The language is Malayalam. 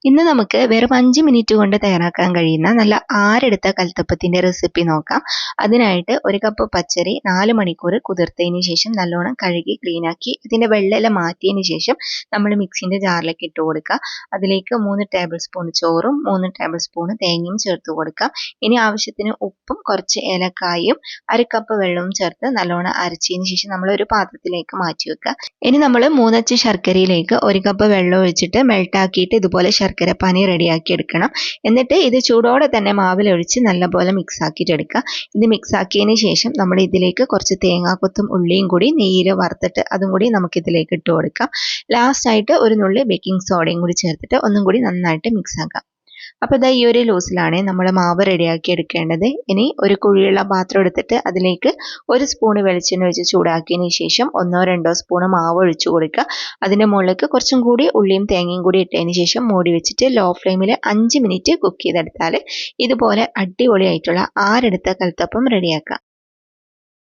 ഇന്ന് നമുക്ക് വെറും 5 മിനിറ്റ് കൊണ്ട് തയ്യാറാക്കാൻ കഴിയുന്ന നല്ല ആരെടുത്ത കൽത്തപ്പത്തിന്റെ റെസിപ്പി നോക്കാം. അതിനായിട്ട് ഒരു കപ്പ് പച്ചരി 4 മണിക്കൂർ കുതിർത്തതിന് ശേഷം നല്ലോണം കഴുകി ക്ലീനാക്കി ഇതിന്റെ വെള്ളെല്ലാം മാറ്റിയതിന് ശേഷം നമ്മൾ മിക്സിന്റെ ജാറിലേക്ക് ഇട്ട് കൊടുക്കുക. അതിലേക്ക് 3 ടേബിൾ സ്പൂൺ ചോറും 3 ടേബിൾ സ്പൂൺ തേങ്ങയും ചേർത്ത് കൊടുക്കാം. ഇനി ആവശ്യത്തിന് ഉപ്പും കുറച്ച് ഏലക്കായും 1 കപ്പ് വെള്ളവും ചേർത്ത് നല്ലോണം അരച്ചതിന് ശേഷം നമ്മൾ ഒരു പാത്രത്തിലേക്ക് മാറ്റി വെക്കുക. ഇനി നമ്മൾ 3 അച്ച് ശർക്കരയിലേക്ക് 1 കപ്പ് വെള്ളം ഒഴിച്ചിട്ട് മെൽറ്റ് ആക്കിയിട്ട് ഇതുപോലെ ശർക്കര പാനി റെഡിയാക്കി എടുക്കണം. എന്നിട്ട് ഇത് ചൂടോടെ തന്നെ മാവിലൊഴിച്ച് നല്ലപോലെ മിക്സ് ആക്കിയിട്ട് എടുക്കുക. ഇത് മിക്സ് ആക്കിയതിന് ശേഷം നമ്മൾ ഇതിലേക്ക് കുറച്ച് തേങ്ങാക്കൊത്തും ഉള്ളിയും കൂടി നെയ്യിൽ വറുത്തിട്ട് അതും കൂടി നമുക്ക് ഇതിലേക്ക് ഇട്ട് കൊടുക്കാം. ലാസ്റ്റ് ആയിട്ട് ഒരു നുള്ളി ബേക്കിംഗ് സോഡയും കൂടി ചേർത്തിട്ട് ഒന്നും കൂടി നന്നായിട്ട് മിക്സ് ആക്കാം. അപ്പോൾ ഇതാ ഈ ഒരു ലൂസിലാണ് നമ്മൾ മാവ് റെഡിയാക്കി എടുക്കേണ്ടത്. ഇനി ഒരു കുഴിയുള്ള പാത്രം എടുത്തിട്ട് അതിലേക്ക് 1 സ്പൂൺ വെളിച്ചെണ്ണ ഒഴിച്ച് ചൂടാക്കിയതിന് ശേഷം 1-2 സ്പൂൺ മാവ് ഒഴിച്ചു കൊടുക്കുക. അതിൻ്റെ മുകളിലേക്ക് കുറച്ചും കൂടി ഉള്ളിയും തേങ്ങയും കൂടി ഇട്ടതിന് ശേഷം മൂടി വെച്ചിട്ട് ലോ ഫ്ലെയിമിൽ 5 മിനിറ്റ് കുക്ക് ചെയ്തെടുത്താൽ ഇതുപോലെ അടിപൊളിയായിട്ടുള്ള ആരെടുത്ത കൽത്തപ്പം റെഡിയാക്കാം.